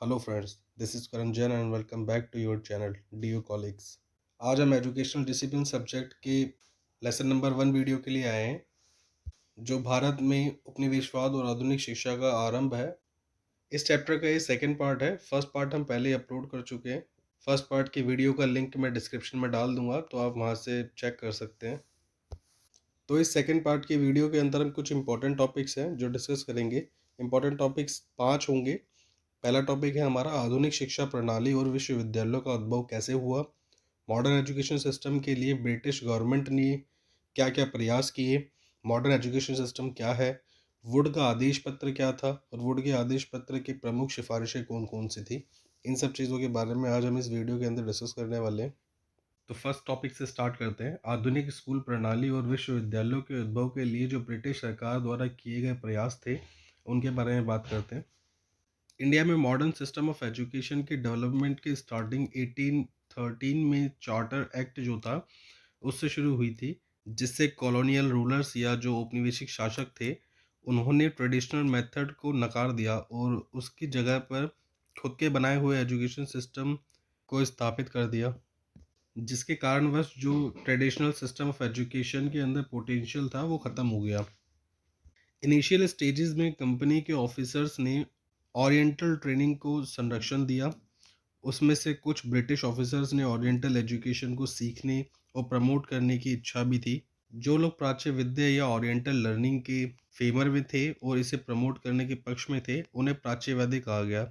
Hello friends, this is Karan Jain and welcome back to your channel DU colleagues. आज हम educational discipline subject के lesson number 1 video के लिए आए हैं, जो भारत में उपनिवेशवाद और आधुनिक शिक्षा का आरंभ है। इस चैप्टर का ये सेकंड पार्ट है। फर्स्ट पार्ट हम पहले अपलोड कर चुके हैं। फर्स्ट पार्ट की वीडियो का लिंक मैं डिस्क्रिप्शन में डाल दूंगा, तो आप वहाँ से चेक कर सकते हैं। तो इस सेकंड पार्ट की वीडियो के अंदर हम कुछ इंपॉर्टेंट टॉपिक्स हैं जो डिस्कस करेंगे। इंपॉर्टेंट टॉपिक्स 5 होंगे। पहला टॉपिक है हमारा आधुनिक शिक्षा प्रणाली और विश्वविद्यालयों का उद्भव कैसे हुआ। मॉडर्न एजुकेशन सिस्टम के लिए ब्रिटिश गवर्नमेंट ने क्या क्या प्रयास किए। मॉडर्न एजुकेशन सिस्टम क्या है। वुड का आदेश पत्र क्या था और वुड के आदेश पत्र की प्रमुख सिफारिशें कौन कौन सी थी। इन सब चीज़ों के बारे में आज हम इस वीडियो के अंदर डिस्कस करने वाले हैं। तो फर्स्ट टॉपिक से स्टार्ट करते हैं। आधुनिक स्कूल प्रणाली और विश्वविद्यालयों के उद्भव के लिए जो ब्रिटिश सरकार द्वारा किए गए प्रयास थे, उनके बारे में बात करते हैं। इंडिया में मॉडर्न सिस्टम ऑफ एजुकेशन के डेवलपमेंट की स्टार्टिंग 1813 में चार्टर एक्ट जो था उससे शुरू हुई थी, जिससे कॉलोनियल रूलर्स या जो औपनिवेशिक शासक थे, उन्होंने ट्रेडिशनल मेथड को नकार दिया और उसकी जगह पर खुद के बनाए हुए एजुकेशन सिस्टम को स्थापित कर दिया, जिसके कारणवश जो ट्रेडिशनल सिस्टम ऑफ एजुकेशन के अंदर पोटेंशियल था वो ख़त्म हो गया। इनिशियल स्टेजेस में कंपनी के ऑफिसर्स ने ओरिएंटल ट्रेनिंग को संरक्षण दिया। उसमें से कुछ ब्रिटिश ऑफिसर्स ने ओरिएंटल एजुकेशन को सीखने और प्रमोट करने की इच्छा भी थी। जो लोग प्राच्य विद्या या ओरिएंटल लर्निंग के फेवर में थे और इसे प्रमोट करने के पक्ष में थे, उन्हें प्राच्यवादी कहा गया।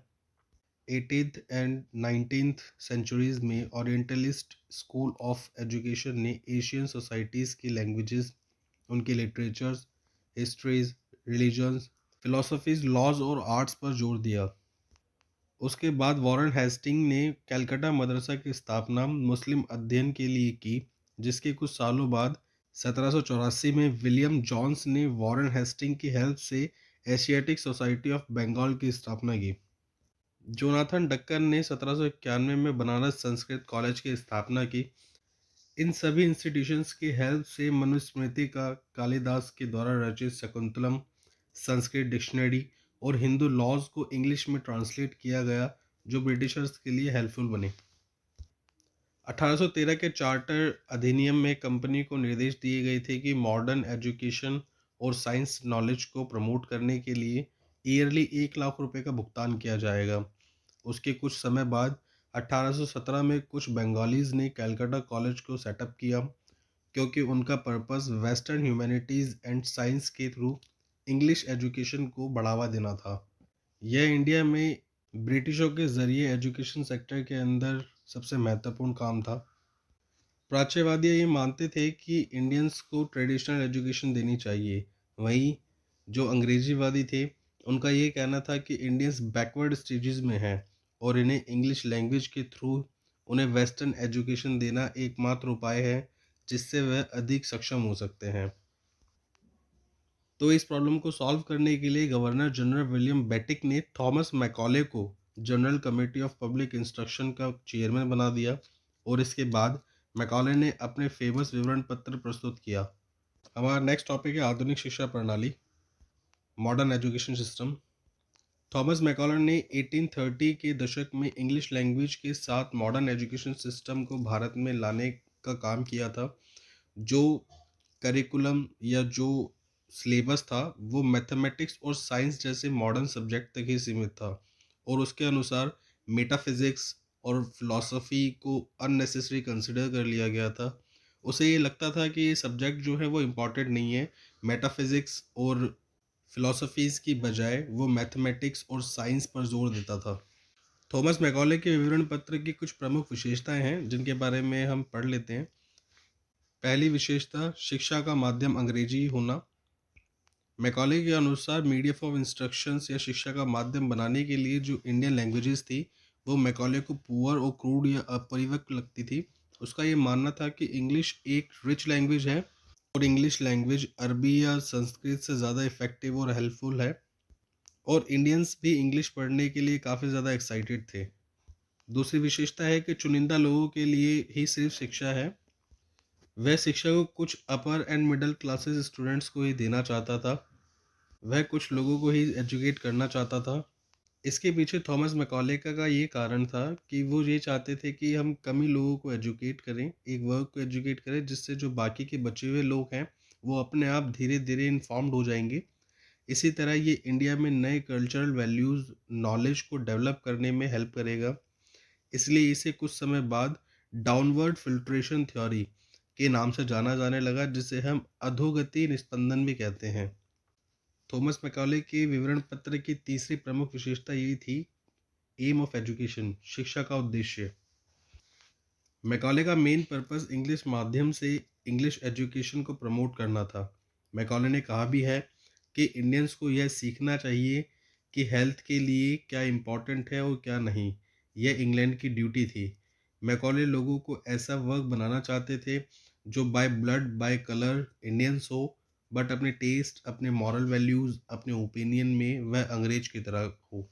18th एंड 19th सेंचुरीज में ओरिएंटलिस्ट स्कूल ऑफ एजुकेशन ने एशियन सोसाइटीज़ की लैंग्वेजेस, उनके literatures, histories, religions, philosophies, laws और आर्ट्स पर जोर दिया। उसके बाद वॉरेन हेस्टिंग ने कलकत्ता मदरसा की स्थापना मुस्लिम अध्ययन के लिए की, जिसके कुछ सालों बाद 1784 में विलियम जॉन्स ने वॉरेन हेस्टिंग की हेल्प से एशियाटिक सोसाइटी ऑफ बंगाल की स्थापना की। जोनाथन डक्कन ने 1791 में बनारस संस्कृत कॉलेज की स्थापना की। इन सभी इंस्टीट्यूशंस की हेल्प से मनुस्मृति का कालिदास के द्वारा रचित शकुंतलम, संस्कृत डिक्शनरी और हिंदू लॉज को इंग्लिश में ट्रांसलेट किया गया, जो ब्रिटिशर्स के लिए हेल्पफुल बने। 1813 के चार्टर अधिनियम में कंपनी को निर्देश दिए गए थे कि मॉडर्न एजुकेशन और साइंस नॉलेज को प्रमोट करने के लिए ईयरली 1 लाख रुपए का भुगतान किया जाएगा। उसके कुछ समय बाद 1817 में कुछ बंगालीज ने कलकत्ता कॉलेज को सेटअप किया, क्योंकि उनका purpose western humanities and science के थ्रू इंग्लिश एजुकेशन को बढ़ावा देना था। यह इंडिया में ब्रिटिशों के ज़रिए एजुकेशन सेक्टर के अंदर सबसे महत्वपूर्ण काम था। प्राच्यवादी ये मानते थे कि इंडियंस को ट्रेडिशनल एजुकेशन देनी चाहिए। वहीं जो अंग्रेजीवादी थे, उनका ये कहना था कि इंडियंस बैकवर्ड स्टेजेस में हैं और इन्हें इंग्लिश लैंग्वेज के थ्रू उन्हें वेस्टर्न एजुकेशन देना एकमात्र उपाय है जिससे वह अधिक सक्षम हो सकते हैं। तो इस प्रॉब्लम को सॉल्व करने के लिए गवर्नर जनरल विलियम बेटिक ने थॉमस मैकॉले को general committee of public instruction का चेयरमैन बना दिया और इसके बाद मैकॉले ने अपने फेमस विवरण पत्र प्रस्तुत किया। हमारा नेक्स्ट टॉपिक है आधुनिक शिक्षा प्रणाली, modern education system. Thomas Macaulay ने 1830 के दशक में इंग्लिश लैंग्वेज के साथ मॉडर्न एजुकेशन सिस्टम को भारत में लाने का काम किया था। जो करिकुलम या जो सिलेबस था वो मैथमेटिक्स और साइंस जैसे मॉडर्न सब्जेक्ट तक ही सीमित था और उसके अनुसार मेटाफिज़िक्स और फिलॉसफी को अननेसेसरी कंसिडर कर लिया गया था। उसे ये लगता था कि ये सब्जेक्ट जो है वो इम्पॉर्टेंट नहीं है। मेटाफिज़िक्स और फिलॉसफीज़ की बजाय वो मैथमेटिक्स और साइंस पर जोर देता था। थॉमस मैकॉले के विवरण पत्र की कुछ प्रमुख विशेषताएं हैं जिनके बारे में हम पढ़ लेते हैं। पहली विशेषता, शिक्षा का माध्यम अंग्रेजी होना। मैकॉले के अनुसार मीडियम ऑफ इंस्ट्रक्शंस या शिक्षा का माध्यम बनाने के लिए जो इंडियन लैंग्वेजेस थी वो मैकॉले को पुअर और क्रूड या अपरिपक्व लगती थी। उसका ये मानना था कि इंग्लिश एक रिच लैंग्वेज है और इंग्लिश लैंग्वेज अरबी या संस्कृत से ज़्यादा इफ़ेक्टिव और हेल्पफुल है और इंडियंस भी इंग्लिश पढ़ने के लिए काफ़ी ज़्यादा एक्साइटेड थे। दूसरी विशेषता है कि चुनिंदा लोगों के लिए ही सिर्फ शिक्षा है। वह शिक्षा को कुछ अपर एंड मिडिल क्लासेस स्टूडेंट्स को ही देना चाहता था। वह कुछ लोगों को ही एजुकेट करना चाहता था। इसके पीछे थॉमस मैकॉले का ये कारण था कि वो ये चाहते थे कि हम कम ही लोगों को एजुकेट करें, एक वर्ग को एजुकेट करें, जिससे जो बाकी के बचे हुए लोग हैं वो अपने आप धीरे धीरे इन्फॉर्म्ड हो जाएंगे। इसी तरह ये इंडिया में नए कल्चरल वैल्यूज़ नॉलेज को डेवलप करने में हेल्प करेगा। इसलिए इसे कुछ समय बाद डाउनवर्ड फिल्ट्रेशन थ्योरी के नाम से जाना जाने लगा, जिसे हम अधोगति निस्पंदन भी कहते हैं। थॉमस मैकॉले के विवरण पत्र की तीसरी प्रमुख विशेषता यही थी, एम ऑफ एजुकेशन, शिक्षा का उद्देश्य। मैकॉले का मेन पर्पस इंग्लिश माध्यम से इंग्लिश एजुकेशन को प्रमोट करना था। मैकॉले ने कहा भी है कि इंडियंस को यह सीखना चाहिए कि हेल्थ के लिए क्या इम्पोर्टेंट है और क्या नहीं। यह इंग्लैंड की ड्यूटी थी। मैकॉले लोगों को ऐसा वर्ग बनाना चाहते थे जो by blood bye colour Indians हो, बट अपने टेस्ट, अपने मॉरल वैल्यूज़, अपने ओपिनियन में वह अंग्रेज की तरह हो।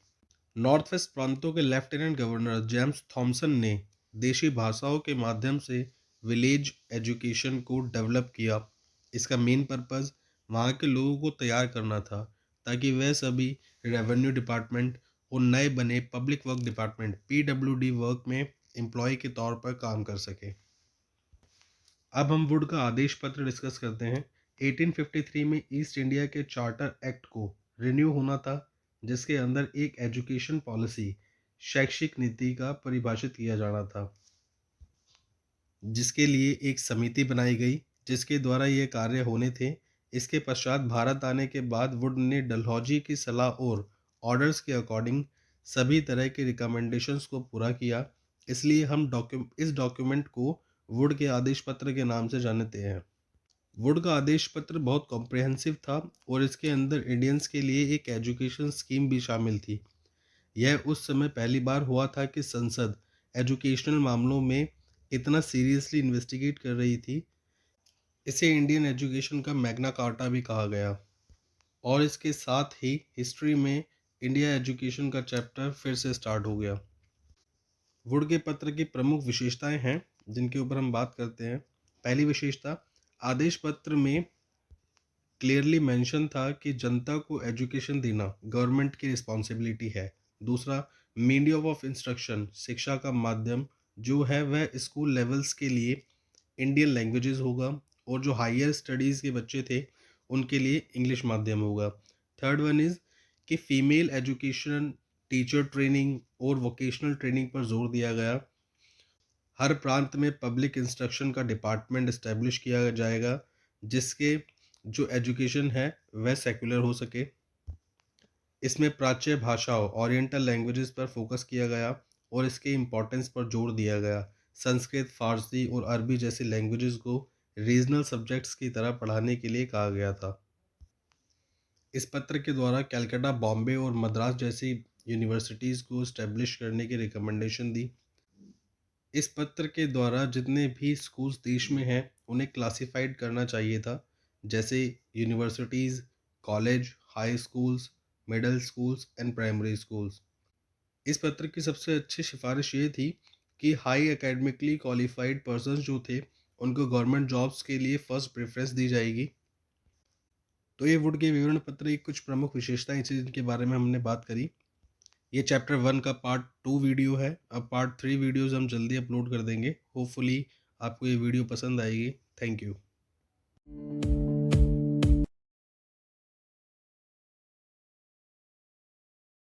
नॉर्थ वेस्ट प्रांतों के लेफ्टिनेंट गवर्नर जेम्स थॉमसन ने देशी भाषाओं के माध्यम से विलेज एजुकेशन को डेवलप किया। इसका मेन पर्पस वहाँ के लोगों को तैयार करना था ताकि वह सभी रेवेन्यू डिपार्टमेंट और नए बने public work department PWD work में एम्प्लॉय के तौर पर काम कर सके। अब हम वुड का आदेश पत्र डिस्कस करते हैं। 1853 में ईस्ट इंडिया के चार्टर एक्ट को रिन्यू होना था, जिसके अंदर एक एजुकेशन पॉलिसी, शैक्षिक नीति का परिभाषित किया जाना था, जिसके लिए एक समिति बनाई गई जिसके द्वारा ये कार्य होने थे। इसके पश्चात भारत आने के बाद वुड ने डलहौजी की सलाह और ऑर्डर्स के अकॉर्डिंग सभी तरह के रिकमेंडेशंस को पूरा किया। इसलिए हम इस डॉक्यूमेंट को वुड के आदेश पत्र के नाम से जानते हैं। वुड का आदेश पत्र बहुत कॉम्प्रिहेंसिव था और इसके अंदर इंडियंस के लिए एक एजुकेशन स्कीम भी शामिल थी। यह उस समय पहली बार हुआ था कि संसद एजुकेशनल मामलों में इतना सीरियसली इन्वेस्टिगेट कर रही थी। इसे इंडियन एजुकेशन का मैग्ना कार्टा भी कहा गया। और इसके साथ ही हिस्ट्री में इंडिया एजुकेशन का चैप्टर फिर से स्टार्ट हो गया। वुड के पत्र की प्रमुख विशेषताएं हैं जिनके ऊपर हम बात करते हैं। पहली विशेषता, आदेश पत्र में क्लियरली मेंशन था कि जनता को एजुकेशन देना गवर्नमेंट की रिस्पॉन्सिबिलिटी है। दूसरा, मीडियम ऑफ इंस्ट्रक्शन, शिक्षा का माध्यम जो है वह स्कूल लेवल्स के लिए इंडियन लैंग्वेजेस होगा और जो हायर स्टडीज़ के बच्चे थे उनके लिए इंग्लिश माध्यम होगा। थर्ड वन इज़ कि फीमेल एजुकेशन, टीचर ट्रेनिंग और वोकेशनल ट्रेनिंग पर जोर दिया गया। हर प्रांत में पब्लिक इंस्ट्रक्शन का डिपार्टमेंट इस्टेब्लिश किया जाएगा जिसके जो एजुकेशन है वह सेक्युलर हो सके। इसमें प्राच्य भाषाओं, ओरिएंटल लैंग्वेजेस पर फोकस किया गया और इसके इम्पोर्टेंस पर जोर दिया गया। संस्कृत, फारसी और अरबी जैसी लैंग्वेजेस को रीजनल सब्जेक्ट्स की तरह पढ़ाने के लिए कहा गया था। इस पत्र के द्वारा कलकत्ता, बॉम्बे और मद्रास जैसी यूनिवर्सिटीज़ को इस्टेब्लिश करने की रिकमेंडेशन दी। इस पत्र के द्वारा जितने भी स्कूल्स देश में हैं उन्हें क्लासिफाइड करना चाहिए था, जैसे universities, college, high schools, middle schools and primary schools. इस पत्र की सबसे अच्छी सिफारिश ये थी कि हाई एकेडमिकली क्वालिफाइड पर्सन्स जो थे उनको गवर्नमेंट जॉब्स के लिए फर्स्ट प्रेफरेंस दी जाएगी। तो ये वुड के विवरण पत्र की कुछ प्रमुख विशेषताएं थी जिनके बारे में हमने बात करी। ये चैप्टर 1 का पार्ट 2 वीडियो है। अब पार्ट 3 वीडियोज़ हम जल्दी अपलोड कर देंगे। होपफुली आपको ये वीडियो पसंद आएगी। Thank you.